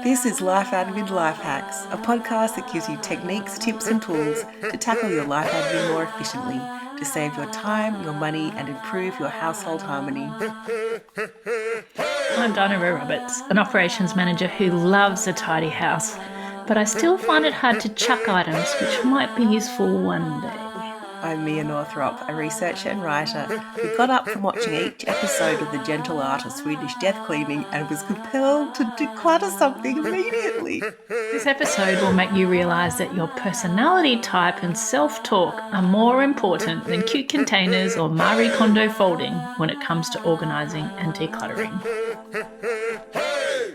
This is Life Admin Life Hacks, a podcast that gives you techniques, tips, and tools to tackle your life admin more efficiently, to save your time, your money, and improve your household harmony. I'm Dinah Roberts, an operations manager who loves a tidy house, but I still find it hard to chuck items which might be useful one day. I'm Mia Northrop, a researcher and writer who got up from watching each episode of The Gentle Art of Swedish Death Cleaning and was compelled to declutter something immediately. This episode will make you realise that your personality type and self-talk are more important than cute containers or Marie Kondo folding when it comes to organising and decluttering.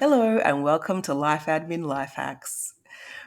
Hello and welcome to Life Admin Life Hacks.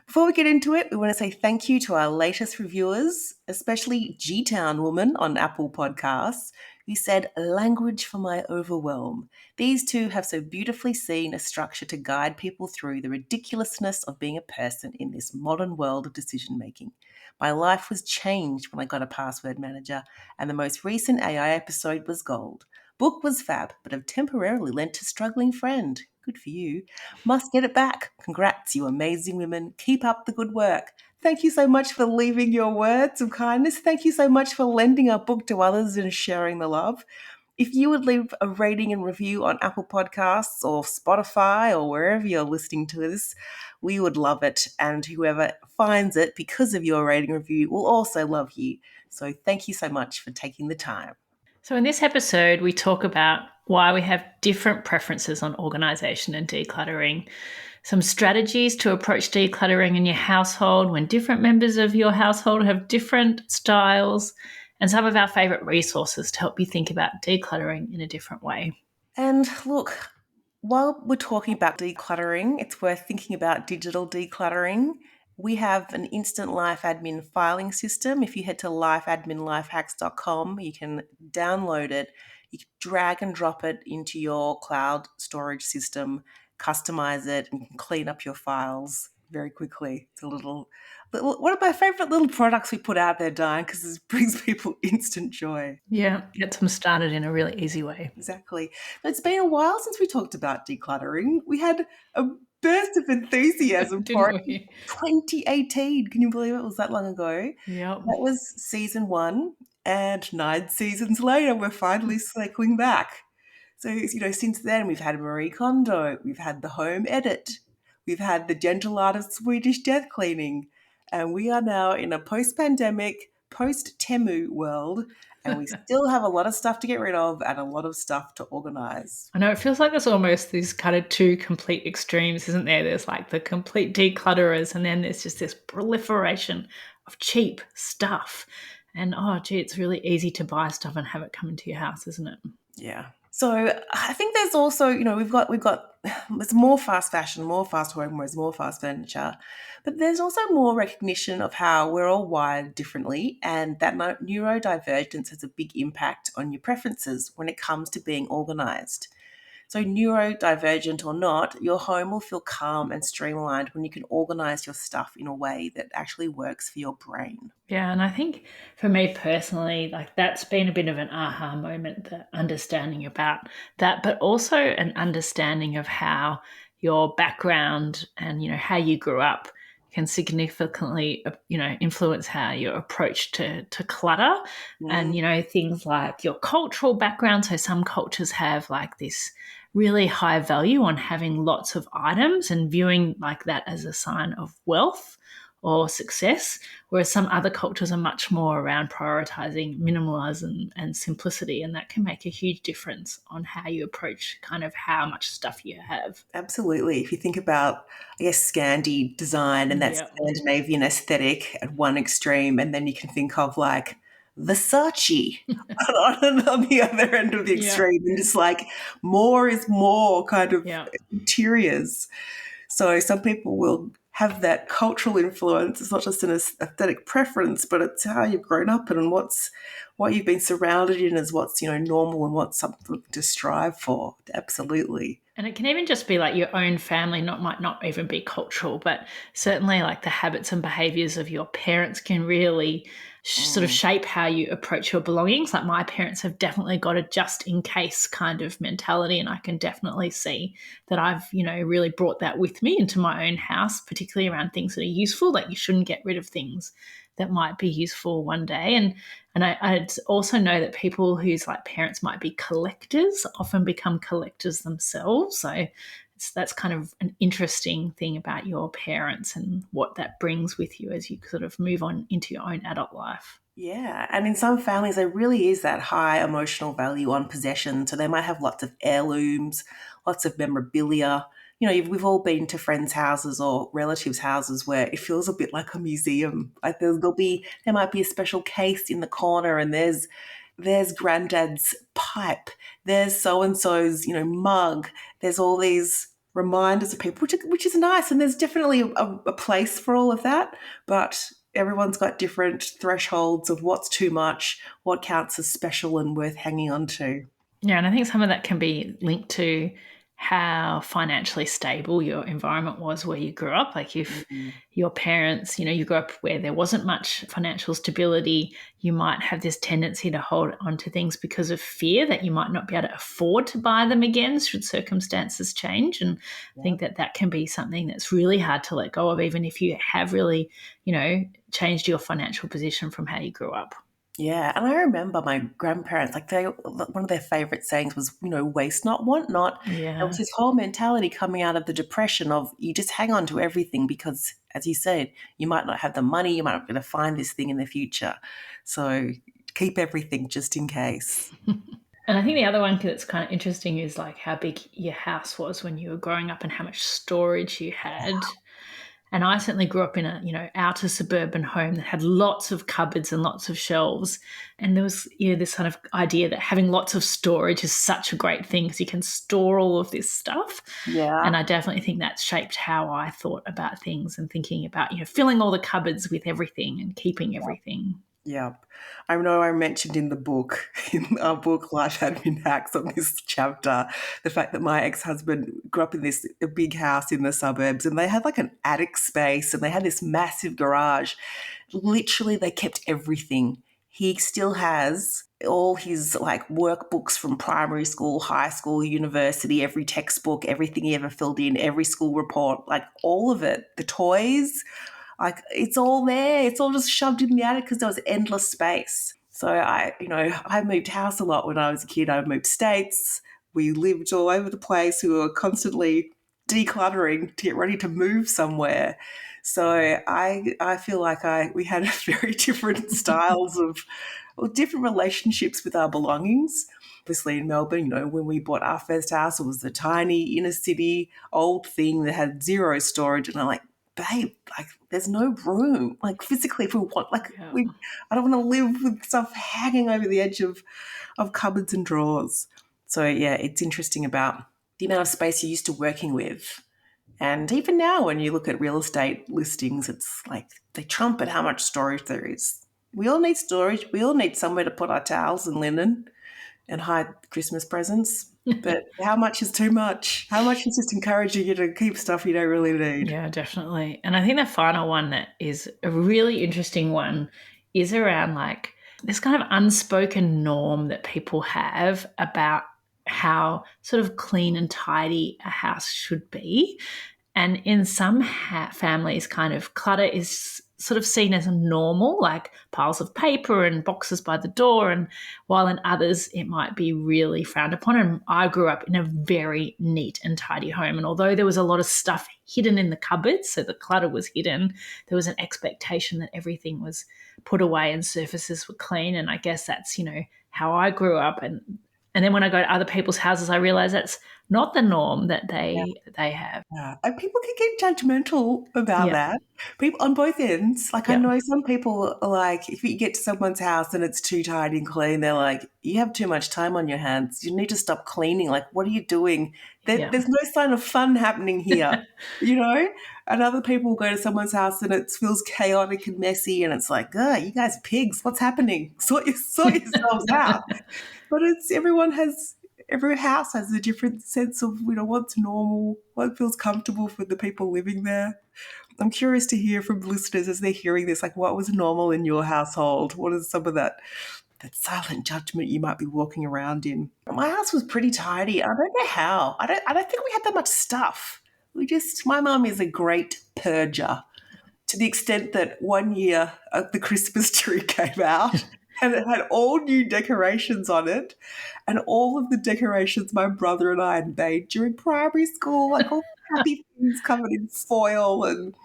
Before we get into it, we want to say thank you to our latest reviewers, especially G-Town Woman on Apple Podcasts, who said, "Language for my overwhelm. These two have so beautifully seen a structure to guide people through the ridiculousness of being a person in this modern world of decision-making. My life was changed when I got a password manager, and the most recent AI episode was gold. Book was fab, but have temporarily lent a struggling friend. Good for you. Must get it back. Congrats, you amazing women. Keep up the good work." Thank you so much for leaving your words of kindness. Thank you so much for lending our book to others and sharing the love. If you would leave a rating and review on Apple Podcasts or Spotify or wherever you're listening to this, we would love it. And whoever finds it because of your rating review will also love you. So thank you so much for taking the time. So in this episode, we talk about why we have different preferences on organisation and decluttering, some strategies to approach decluttering in your household when different members of your household have different styles, and some of our favourite resources to help you think about decluttering in a different way. And look, while we're talking about decluttering, it's worth thinking about digital decluttering. We have an instant life admin filing system. If you head to lifeadminlifehacks.com, you can download it. You can drag and drop it into your cloud storage system, customize it, and you can clean up your files very quickly. It's a little one of my favorite little products we put out there, Diane, because it brings people instant joy. Yeah, get them started in a really easy way. Exactly. It's been a while since we talked about decluttering. We had a burst of enthusiasm for Didn't it in we? 2018. Can you believe it was that long ago? Yep. That was season 1, and 9 seasons later, we're finally circling back. So, since then, we've had Marie Kondo, we've had the home edit, we've had the gentle art of Swedish death cleaning, and we are now in a post-pandemic, post-Temu world, and we still have a lot of stuff to get rid of and a lot of stuff to organise. I know, it feels like there's almost these kind of two complete extremes, isn't there? There's like the complete declutterers, and then there's just this proliferation of cheap stuff. And oh, gee, it's really easy to buy stuff and have it come into your house, isn't it? Yeah. So I think there's also, we've got it's more fast fashion, more fast homewares, more fast furniture, but there's also more recognition of how we're all wired differently, and that neurodivergence has a big impact on your preferences when it comes to being organised. So neurodivergent or not, your home will feel calm and streamlined when you can organise your stuff in a way that actually works for your brain. Yeah, and I think for me personally, like that's been a bit of an aha moment, the understanding about that, but also an understanding of how your background and how you grew up can significantly influence how you approach to clutter. And things like your cultural background. So some cultures have like this really high value on having lots of items and viewing like that as a sign of wealth or success, whereas some other cultures are much more around prioritizing minimalism and simplicity, and that can make a huge difference on how you approach kind of how much stuff you have. Absolutely. If you think about, I guess, Scandi design and that Yep. Scandinavian aesthetic at one extreme, and then you can think of like Versace on the other end of the Yeah. extreme, and just like more is more kind of Yeah. interiors. So some people will have that cultural influence. It's not just an aesthetic preference, but it's how you've grown up and what you've been surrounded in is what's normal and what's something to strive for. Absolutely. And it can even just be like your own family, might not even be cultural, but certainly like the habits and behaviors of your parents can really sort of Mm. shape how you approach your belongings. Like my parents have definitely got a just in case kind of mentality, and I can definitely see that I've, really brought that with me into my own house, particularly around things that are useful. Like you shouldn't get rid of things that might be useful one day. And I also know that people whose like parents might be collectors often become collectors themselves. So that's kind of an interesting thing about your parents and what that brings with you as you sort of move on into your own adult life. Yeah, and in some families, there really is that high emotional value on possession. So they might have lots of heirlooms, lots of memorabilia. We've all been to friends' houses or relatives' houses where it feels a bit like a museum. Like there might be a special case in the corner, and there's granddad's pipe, there's so and so's mug, there's all these reminders of people, which is nice, and there's definitely a place for all of that, but everyone's got different thresholds of what's too much, what counts as special and worth hanging on to. Yeah, and I think some of that can be linked to how financially stable your environment was where you grew up. Like if Mm. your parents, you grew up where there wasn't much financial stability, you might have this tendency to hold on to things because of fear that you might not be able to afford to buy them again should circumstances change. And I Yeah. think that that can be something that's really hard to let go of, even if you have really, changed your financial position from how you grew up. Yeah, and I remember my grandparents, like one of their favorite sayings was, waste not, want not. There was Yeah. this whole mentality coming out of the depression of you just hang on to everything because, as you said, you might not have the money, you might not be able to find this thing in the future. So keep everything just in case. And I think the other one that's kind of interesting is like how big your house was when you were growing up and how much storage you had. And I certainly grew up in a, outer suburban home that had lots of cupboards and lots of shelves. And there was, this kind of idea that having lots of storage is such a great thing because you can store all of this stuff. And Yeah. I definitely think that's shaped how I thought about things and thinking about, filling all the cupboards with everything and keeping everything. Yep. I know I mentioned in the book, in our book, Life Admin Hacks, on this chapter, the fact that my ex-husband grew up in a big house in the suburbs, and they had like an attic space and they had this massive garage. Literally, they kept everything. He still has all his like workbooks from primary school, high school, university, every textbook, everything he ever filled in, every school report, like all of it, the toys. Like it's all there. It's all just shoved in the attic because there was endless space. So I moved house a lot when I was a kid. I moved states. We lived all over the place. We were constantly decluttering to get ready to move somewhere. So I feel like we had very different styles of or different relationships with our belongings. Obviously in Melbourne, when we bought our first house, it was a tiny inner city old thing that had zero storage. And I'm like, babe, like there's no room. Like physically, if we want, like Yeah. I don't want to live with stuff hanging over the edge of cupboards and drawers. So yeah, it's interesting about the amount of space you're used to working with. And even now, when you look at real estate listings, it's like they trumpet how much storage there is. We all need storage. We all need somewhere to put our towels and linen and hide Christmas presents. But how much is too much? How much is just encouraging you to keep stuff you don't really need? Yeah, definitely. And I think the final one that is a really interesting one is around like this kind of unspoken norm that people have about how sort of clean and tidy a house should be. And in some families, kind of clutter is sort of seen as normal, like piles of paper and boxes by the door. And while in others, it might be really frowned upon. And I grew up in a very neat and tidy home. And although there was a lot of stuff hidden in the cupboards, so the clutter was hidden, there was an expectation that everything was put away and surfaces were clean. And I guess that's, how I grew up. And then when I go to other people's houses, I realize that's not the norm that they have. Yeah, and people can get judgmental about Yeah, that. People on both ends. Like I yeah, know some people are like, if you get to someone's house and it's too tidy and clean, they're like, "You have too much time on your hands. You need to stop cleaning. Like, what are you doing? yeah. There's no sign of fun happening here." You know. And other people go to someone's house and it feels chaotic and messy, and it's like, "Oh, you guys are pigs. What's happening? Sort yourselves out." But it's everyone has. every house has a different sense of, what's normal, what feels comfortable for the people living there. I'm curious to hear from listeners as they're hearing this, like what was normal in your household? What is some of that silent judgment you might be walking around in? My house was pretty tidy. I don't know how. I don't think we had that much stuff. My mum is a great purger to the extent that one year the Christmas tree came out and it had all new decorations on it. And all of the decorations my brother and I had made during primary school, like all happy things covered in foil and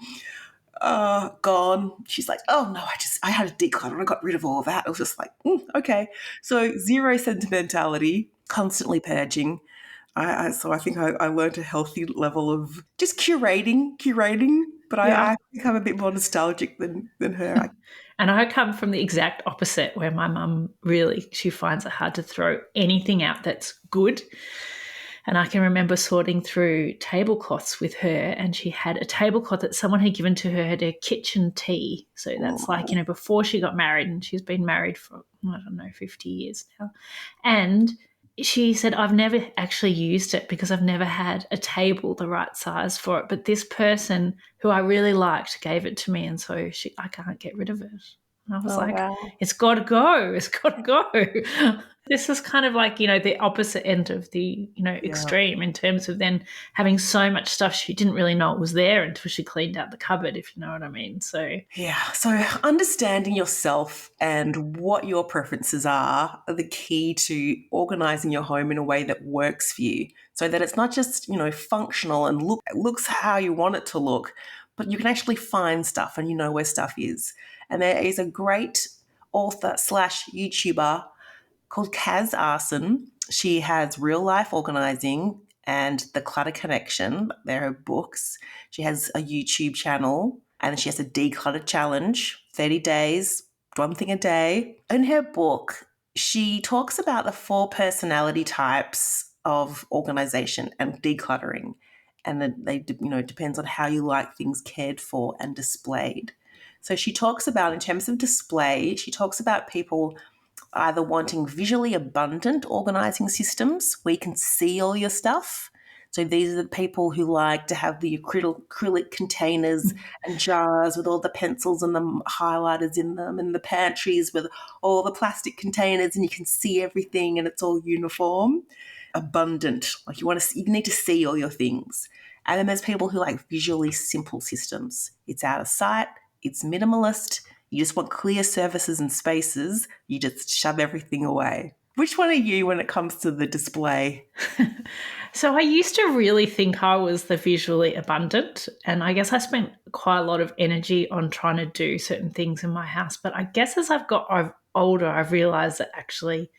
gone. She's like, oh no, I had a declutter and I got rid of all of that. It was just like, okay. So zero sentimentality, constantly purging. So I think I learned a healthy level of just curating. But Yeah. I think I'm a bit more nostalgic than her. And I come from the exact opposite, where my mum really, she finds it hard to throw anything out that's good. And I can remember sorting through tablecloths with her, and she had a tablecloth that someone had given to her at her kitchen tea. So that's like, before she got married, and she's been married for, I don't know, 50 years now. And she said, I've never actually used it because I've never had a table the right size for it. But this person who I really liked gave it to me, and so I can't get rid of it. And I was Oh like, wow. it's got to go. It's got to go. This is kind of like, the opposite end of the, Yeah. extreme in terms of then having so much stuff she didn't really know it was there until she cleaned out the cupboard, if you know what I mean. So, Yeah. So understanding yourself and what your preferences are the key to organizing your home in a way that works for you. So that it's not just, functional and looks how you want it to look, but you can actually find stuff and you know where stuff is. And there is a great author slash YouTuber called Kaz Arson. She has Real Life Organizing and The Clutter Connection. They're her books. She has a YouTube channel and she has a declutter challenge, 30 days, one thing a day. In her book, she talks about the 4 personality types of organization and decluttering. And that depends on how you like things cared for and displayed. So she talks about, in terms of display, she talks about people either wanting visually abundant organizing systems where you can see all your stuff. So these are the people who like to have the acrylic containers and jars with all the pencils and the highlighters in them, and the pantries with all the plastic containers and you can see everything and it's all uniform. Abundant, like you need to see all your things. And then there's people who like visually simple systems. It's out of sight, it's minimalist, you just want clear surfaces and spaces. You just shove everything away. Which one are you when it comes to the display? So I used to really think I was the visually abundant, and I guess I spent quite a lot of energy on trying to do certain things in my house. But I guess as I've got older, I've realized that actually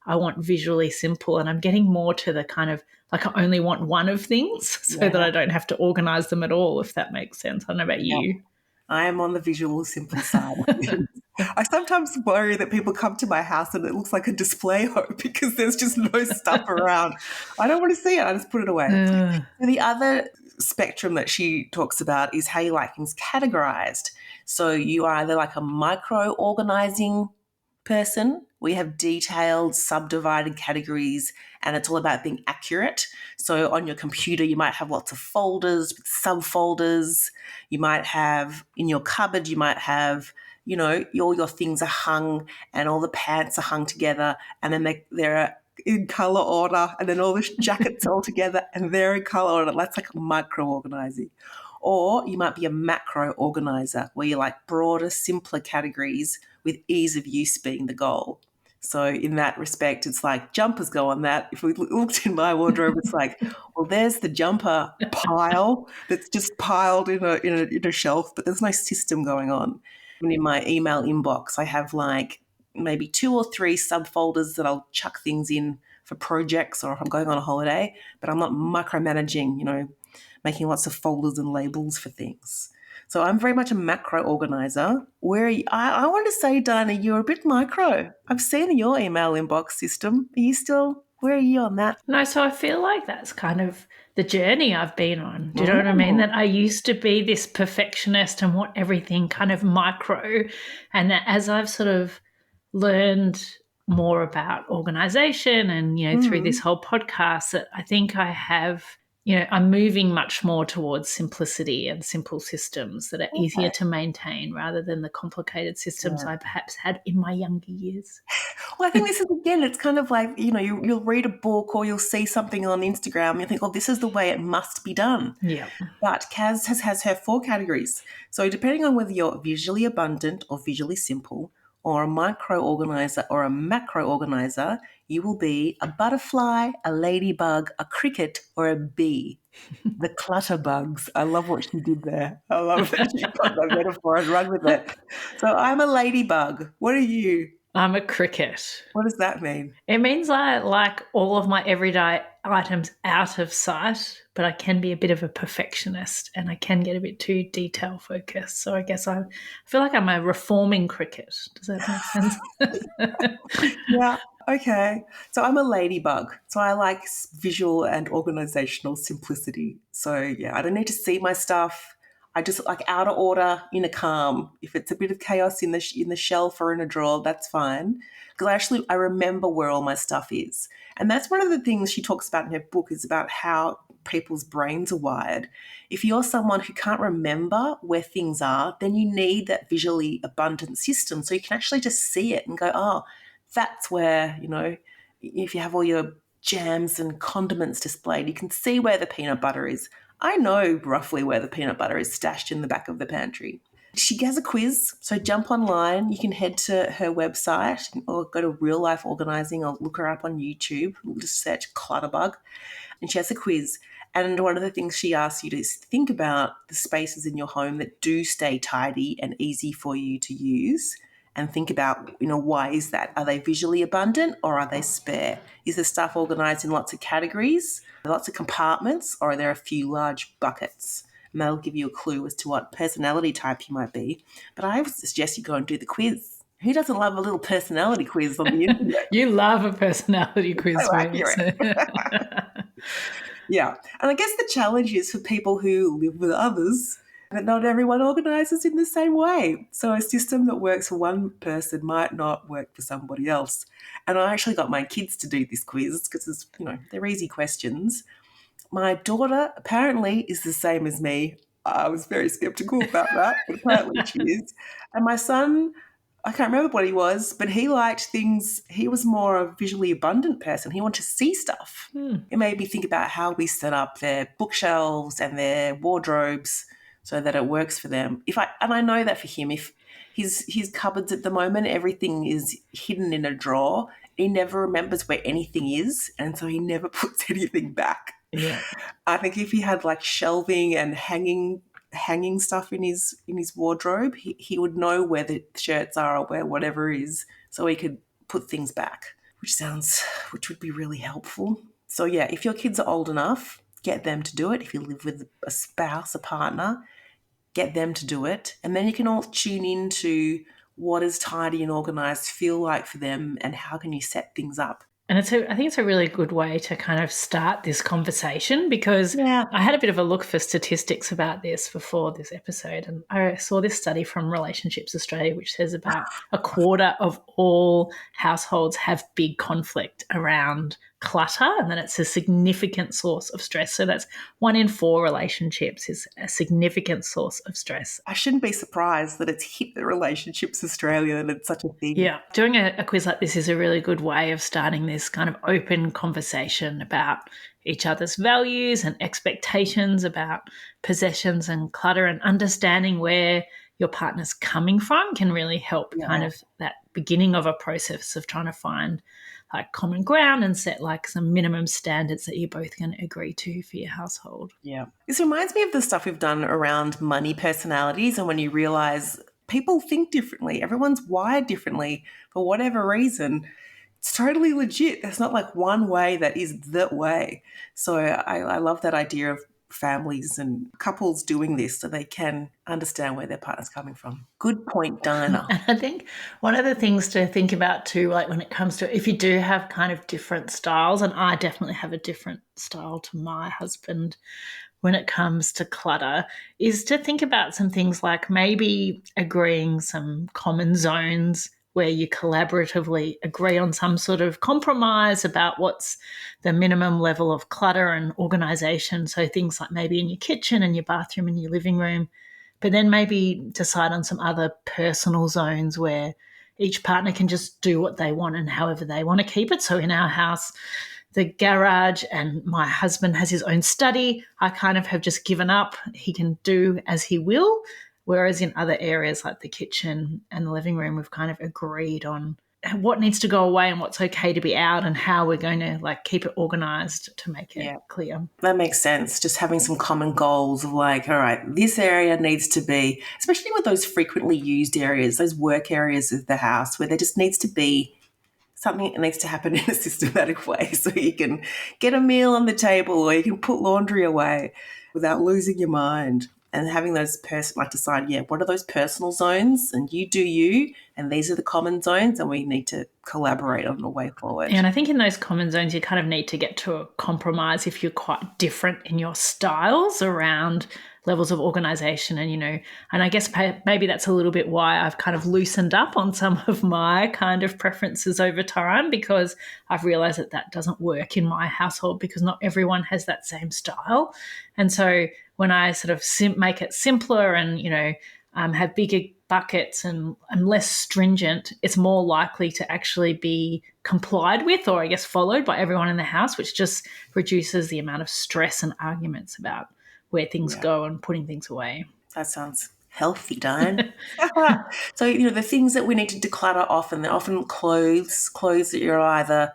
I want visually simple, and I'm getting more to the kind of like I only want one of things so that I don't have to organize them at all, if that makes sense. I don't know about you. I am on the visual simple side of things. I sometimes worry that people come to my house and it looks like a display home because there's just no stuff around. I don't want to see it. I just put it away. And the other spectrum that she talks about is how you like things categorized. So you are either like a micro organizing person. We have detailed, subdivided categories, and it's all about being accurate. So on your computer, you might have lots of folders with subfolders. You might have in your cupboard, you might have, all your things are hung and all the pants are hung together, and then they're in color order, and then all the jackets all together and they're in color order. That's like micro organizing. Or you might be a macro organizer where you like broader, simpler categories with ease of use being the goal. So in that respect, it's like jumpers go on that. If we looked in my wardrobe, it's like, well, there's the jumper pile that's just piled in a shelf, but there's no system going on. And in my email inbox, I have like maybe 2 or 3 subfolders that I'll chuck things in for projects or if I'm going on a holiday, but I'm not micromanaging, making lots of folders and labels for things. So I'm very much a macro organizer. I want to say, Dinah, you're a bit micro. I've seen your email inbox system. Where are you on that? No, so I feel like that's kind of the journey I've been on. Do you know what I mean? That I used to be this perfectionist and want everything kind of micro. And that as I've sort of learned more about organization and, through this Mm. whole podcast, that I think I have, I'm moving much more towards simplicity and simple systems that are easier Okay. to maintain rather than the complicated systems Yeah. I perhaps had in my younger years. Well, I think this is, again, it's kind of like, you'll read a book or you'll see something on Instagram and you think, oh, this is the way it must be done. Yeah. But Kaz has her 4 categories. So depending on whether you're visually abundant or visually simple, or a micro organizer or a macro organizer, you will be a butterfly, a ladybug, a cricket, or a bee. The clutter bugs. I love what she did there. I love that she got that metaphor and run with it. So I'm a ladybug. What are you? I'm a cricket. What does that mean? It means I like all of my everyday items out of sight, but I can be a bit of a perfectionist and I can get a bit too detail focused. So I guess I feel like I'm a reforming cricket. Does that make sense? Yeah. Okay. So I'm a ladybug. So I like visual and organizational simplicity. So yeah, I don't need to see my stuff. I just like out of order in a calm. If it's a bit of chaos in the shelf or in a drawer, that's fine. Because I remember where all my stuff is, and that's one of the things she talks about in her book is about how people's brains are wired. If you're someone who can't remember where things are, then you need that visually abundant system so you can actually just see it and go, oh, that's where, if you have all your jams and condiments displayed, you can see where the peanut butter is. I know roughly where the peanut butter is stashed in the back of the pantry. She has a quiz, so jump online. You can head to her website or go to Real Life Organizing or look her up on YouTube. Just search Clutterbug. And she has a quiz. And one of the things she asks you to is think about the spaces in your home that do stay tidy and easy for you to use. And think about, why is that? Are they visually abundant or are they spare? Is the stuff organized in lots of categories, lots of compartments, or are there a few large buckets? And that'll give you a clue as to what personality type you might be. But I would suggest you go and do the quiz. Who doesn't love a little personality quiz on the internet? You love a personality quiz, So Rose. accurate. Yeah. And I guess the challenge is for people who live with others that not everyone organises in the same way. So a system that works for one person might not work for somebody else. And I actually got my kids to do this quiz because it's, they're easy questions. My daughter apparently is the same as me. I was very skeptical about that, but apparently she is. And my son, I can't remember what he was, but he liked things. He was more a visually abundant person. He wanted to see stuff. It made me think about how we set up their bookshelves and their wardrobes so that it works for them. And I know that for him, if his cupboards at the moment, everything is hidden in a drawer. He never remembers where anything is, and so he never puts anything back. Yeah. I think if he had like shelving and hanging stuff in his wardrobe, he would know where the shirts are or where whatever is, so he could put things back, which would be really helpful. So yeah, if your kids are old enough, get them to do it. If you live with a spouse, a partner, get them to do it, and then you can all tune into what does tidy and organized feel like for them, and how can you set things up. And I think it's a really good way to kind of start this conversation because Yeah. I had a bit of a look for statistics about this before this episode. And I saw this study from Relationships Australia, which says about a quarter of all households have big conflict around clutter, and that it's a significant source of stress. So that's 1 in 4 relationships is a significant source of stress. I shouldn't be surprised that it's hit the Relationships Australia and it's such a thing. Yeah, doing a quiz like this is a really good way of starting this kind of open conversation about each other's values and expectations about possessions and clutter, and understanding where your partner's coming from can really help kind of that beginning of a process of trying to find like common ground and set like some minimum standards that you're both going to agree to for your household. Yeah. This reminds me of the stuff we've done around money personalities, and when you realize people think differently, everyone's wired differently for whatever reason. It's totally legit. There's not like one way that is the way. So I love that idea of families and couples doing this so they can understand where their partner's coming from. Good point, Dinah. And I think one of the things to think about too, like when it comes to if you do have kind of different styles, and I definitely have a different style to my husband when it comes to clutter, is to think about some things like maybe agreeing some common zones where you collaboratively agree on some sort of compromise about what's the minimum level of clutter and organisation. So things like maybe in your kitchen and your bathroom and your living room, but then maybe decide on some other personal zones where each partner can just do what they want and however they want to keep it. So in our house, the garage, and my husband has his own study. I kind of have just given up. He can do as he will. Whereas in other areas like the kitchen and the living room, we've kind of agreed on what needs to go away and what's okay to be out and how we're going to like keep it organized to make it Yeah. clear. That makes sense. Just having some common goals of like, all right, this area needs to be, especially with those frequently used areas, those work areas of the house where there just needs to be something that needs to happen in a systematic way so you can get a meal on the table or you can put laundry away without losing your mind. And having those like decide, yeah, what are those personal zones? And you do you, and these are the common zones, and we need to collaborate on the way forward. And I think in those common zones, you kind of need to get to a compromise if you're quite different in your styles around levels of organization. And, and I guess maybe that's a little bit why I've kind of loosened up on some of my kind of preferences over time, because I've realized that that doesn't work in my household because not everyone has that same style. And so when I sort of make it simpler and, have bigger buckets and I'm less stringent, it's more likely to actually be complied with or I guess followed by everyone in the house, which just reduces the amount of stress and arguments about where things Yeah, go and putting things away. that sounds healthy, Diane. So, the things that we need to declutter often, they're often clothes that you're either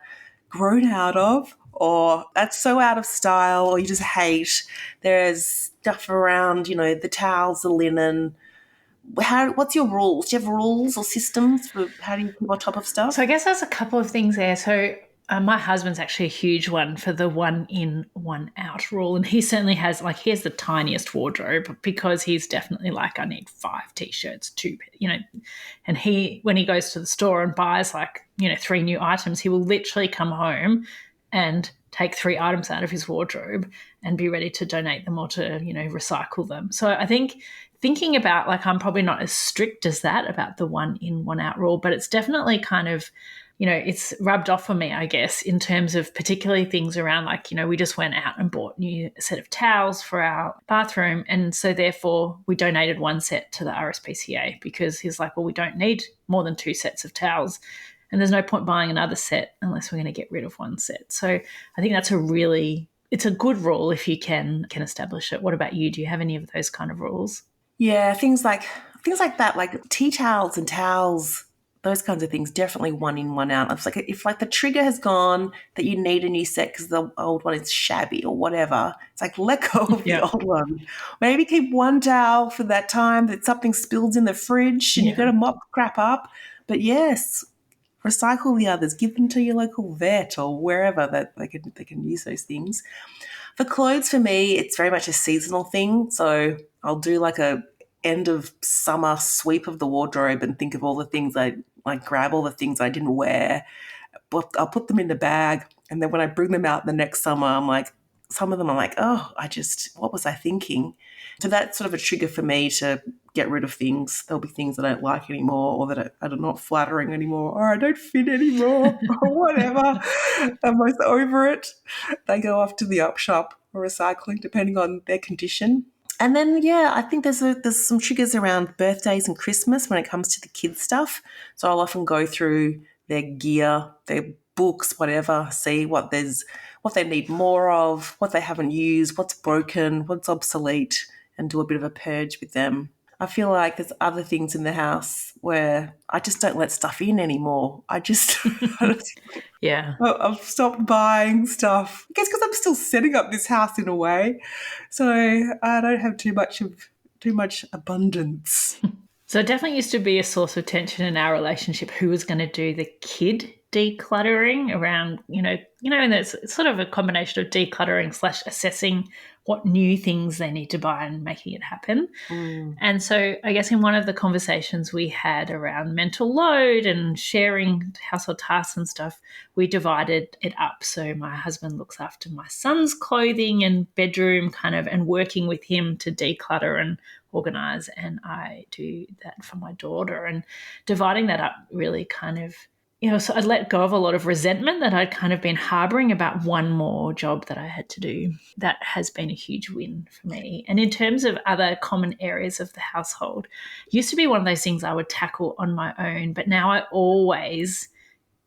grown out of or that's so out of style or you just hate. There's stuff around, the towels, the linen. What's your rules? Do you have rules or systems for how do you keep on top of stuff? So I guess there's a couple of things there. So my husband's actually a huge one for the one in, one out rule. And he certainly has, he has the tiniest wardrobe because he's definitely like, I need 5 t-shirts, 2, and when he goes to the store and buys 3 new items, he will literally come home and take 3 items out of his wardrobe and be ready to donate them or to, recycle them. So I think thinking about, I'm probably not as strict as that about the one in, one out rule, but it's definitely kind of, it's rubbed off for me, I guess, in terms of particularly things around we just went out and bought a new set of towels for our bathroom. And so therefore we donated 1 set to the RSPCA because he's like, well, we don't need more than 2 sets of towels. And there's no point buying another set unless we're going to get rid of 1 set. So I think that's it's a good rule if you can establish it. What about you? Do you have any of those kind of rules? Yeah, things like that, like tea towels and towels, those kinds of things, definitely one in, one out. It's like if the trigger has gone that you need a new set because the old one is shabby or whatever, it's like let go of the old one. Maybe keep 1 towel for that time that something spills in the fridge and you've got to mop crap up. But yes, recycle the others. Give them to your local vet or wherever that they can use those things. For clothes, for me, it's very much a seasonal thing. So I'll do like a end of summer sweep of the wardrobe and think of all the things grab all the things I didn't wear. But I'll put them in the bag. And then when I bring them out the next summer, I'm like, some of them are like, oh, what was I thinking? So that's sort of a trigger for me to get rid of things. There'll be things I don't like anymore or that are not flattering anymore or I don't fit anymore or whatever. I'm most over it. They go off to the up shop or recycling depending on their condition. And then, yeah, I think there's some triggers around birthdays and Christmas when it comes to the kids' stuff. So I'll often go through their gear, their books, whatever, see what they need more of, what they haven't used, what's broken, what's obsolete, and do a bit of a purge with them. I feel like there's other things in the house where I just don't let stuff in anymore. Yeah. I've stopped buying stuff. I guess because I'm still setting up this house in a way. So I don't have too much abundance. So it definitely used to be a source of tension in our relationship who was going to do the kid decluttering around, and it's sort of a combination of decluttering / assessing what new things they need to buy and making it happen. Mm. And so I guess in one of the conversations we had around mental load and sharing household tasks and stuff, we divided it up. So my husband looks after my son's clothing and bedroom and working with him to declutter and organize. And I do that for my daughter, and dividing that up really so I'd let go of a lot of resentment that I'd kind of been harboring about one more job that I had to do. That has been a huge win for me. And in terms of other common areas of the household, it used to be one of those things I would tackle on my own, but now I always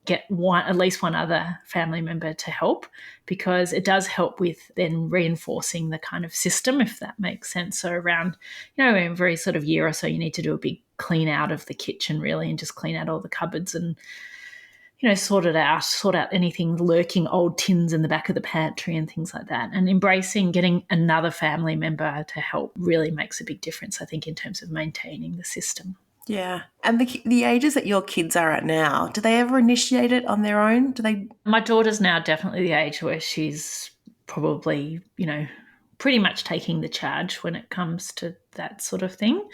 get at least one other family member to help, because it does help with then reinforcing the kind of system, if that makes sense. So around, every sort of year or so, you need to do a big clean out of the kitchen really, and just clean out all the cupboards and sort out anything lurking, old tins in the back of the pantry and things like that. And embracing getting another family member to help really makes a big difference, I think, in terms of maintaining the system. Yeah. And the ages that your kids are at now, do they ever initiate it on their own? Do they? My daughter's now definitely the age where she's probably, pretty much taking the charge when it comes to that sort of thing.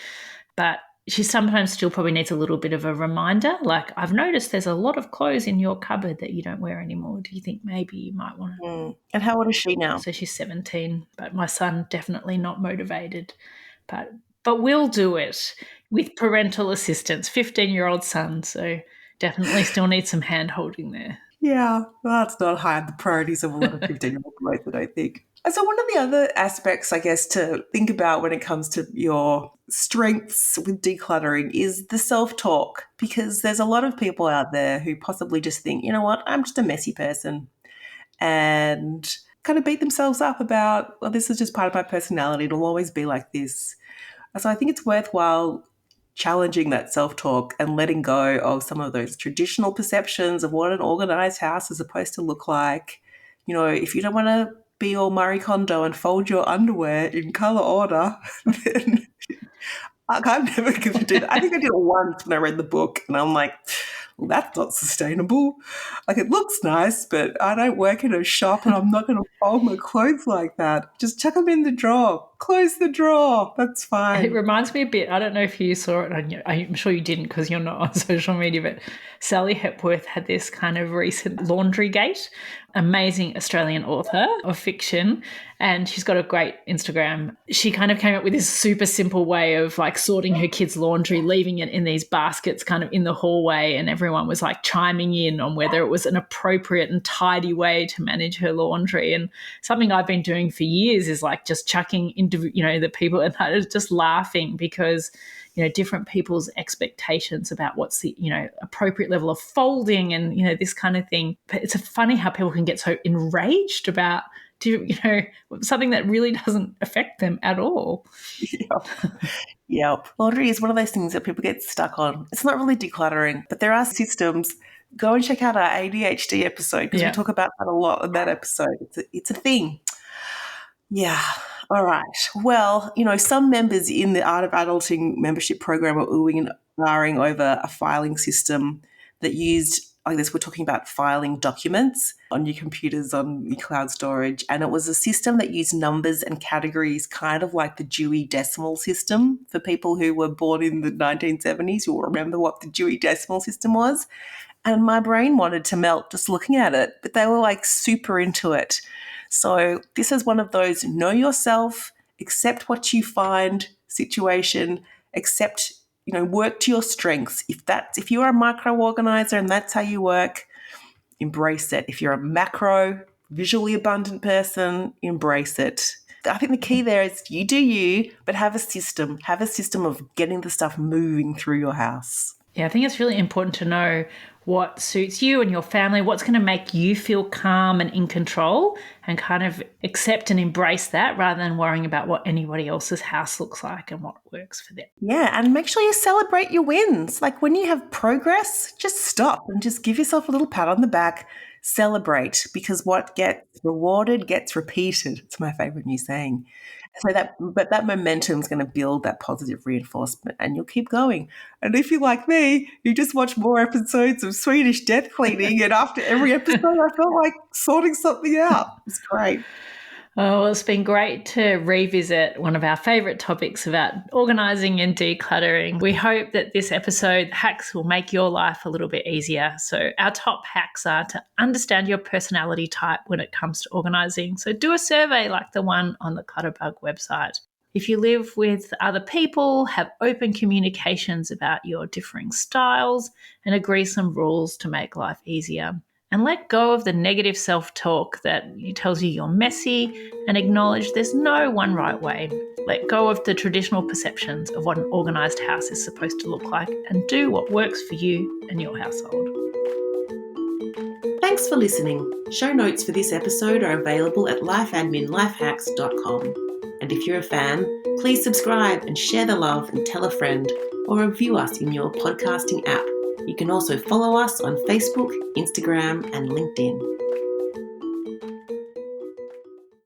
But she sometimes still probably needs a little bit of a reminder. Like, I've noticed there's a lot of clothes in your cupboard that you don't wear anymore. Do you think maybe you might want to? And how old is she now? So she's 17, but my son definitely not motivated. But we'll do it with parental assistance. 15-year-old son, so definitely still needs some hand holding there. Yeah, well, that's not high on the priorities of a lot of 15-year-old boys, I don't think. And so one of the other aspects, I guess, to think about when it comes to your strengths with decluttering is the self-talk, because there's a lot of people out there who possibly just think, you know what, I'm just a messy person, and kind of beat themselves up about, well, this is just part of my personality. It'll always be like this. So I think it's worthwhile challenging that self-talk and letting go of some of those traditional perceptions of what an organized house is supposed to look like. If you don't want to be all Marie Kondo and fold your underwear in color order, then I'm never going to do that. I think I did it once when I read the book, and I'm like, well, that's not sustainable. Like, it looks nice, but I don't work in a shop, and I'm not going to fold my clothes like that. Just chuck them in the drawer. Close the drawer. That's fine. It reminds me a bit, I don't know if you saw it, I'm sure you didn't because you're not on social media, but Sally Hepworth had this kind of recent laundry gate, amazing Australian author of fiction, and she's got a great Instagram. She kind of came up with this super simple way of like sorting her kids' laundry, leaving it in these baskets kind of in the hallway, and everyone was like chiming in on whether it was an appropriate and tidy way to manage her laundry. And something I've been doing for years is like just chucking into, the people, and I was just laughing because different people's expectations about what's the appropriate level of folding and this kind of thing. But it's funny how people can get so enraged about something that really doesn't affect them at all. Yeah. Laundry is one of those things that people get stuck on. It's not really decluttering, but there are systems. Go and check out our ADHD episode, because we talk about that a lot in that episode. It's a thing. Yeah. All right. Well, some members in the Art of Adulting membership program are oohing and ahhing over a filing system that used, I guess we're talking about filing documents on your computers, on your cloud storage. And it was a system that used numbers and categories, kind of like the Dewey Decimal System. For people who were born in the 1970s, you'll remember what the Dewey Decimal System was. And my brain wanted to melt just looking at it, but they were like super into it. So this is one of those know yourself, accept what you find situation, accept, work to your strengths. If you're a micro organizer and that's how you work, embrace it. If you're a macro, visually abundant person, embrace it. I think the key there is you do you, but have a system. Have a system of getting the stuff moving through your house. Yeah, I think it's really important to know what suits you and your family, what's going to make you feel calm and in control, and kind of accept and embrace that rather than worrying about what anybody else's house looks like and what works for them. Yeah, and make sure you celebrate your wins. Like, when you have progress, just stop and just give yourself a little pat on the back. Celebrate, because what gets rewarded gets repeated. It's my favorite new saying. So that momentum is going to build that positive reinforcement, and you'll keep going. And if you're like me, you just watch more episodes of Swedish death cleaning, and after every episode, I felt like sorting something out. It was great. Oh, well, it's been great to revisit one of our favourite topics about organising and decluttering. We hope that this episode, hacks, will make your life a little bit easier. So our top hacks are to understand your personality type when it comes to organising. So do a survey like the one on the Clutterbug website. If you live with other people, have open communications about your differing styles and agree some rules to make life easier. And let go of the negative self-talk that tells you you're messy, and acknowledge there's no one right way. Let go of the traditional perceptions of what an organised house is supposed to look like, and do what works for you and your household. Thanks for listening. Show notes for this episode are available at lifeadminlifehacks.com. And if you're a fan, please subscribe and share the love and tell a friend, or review us in your podcasting app. You can also follow us on Facebook, Instagram, and LinkedIn.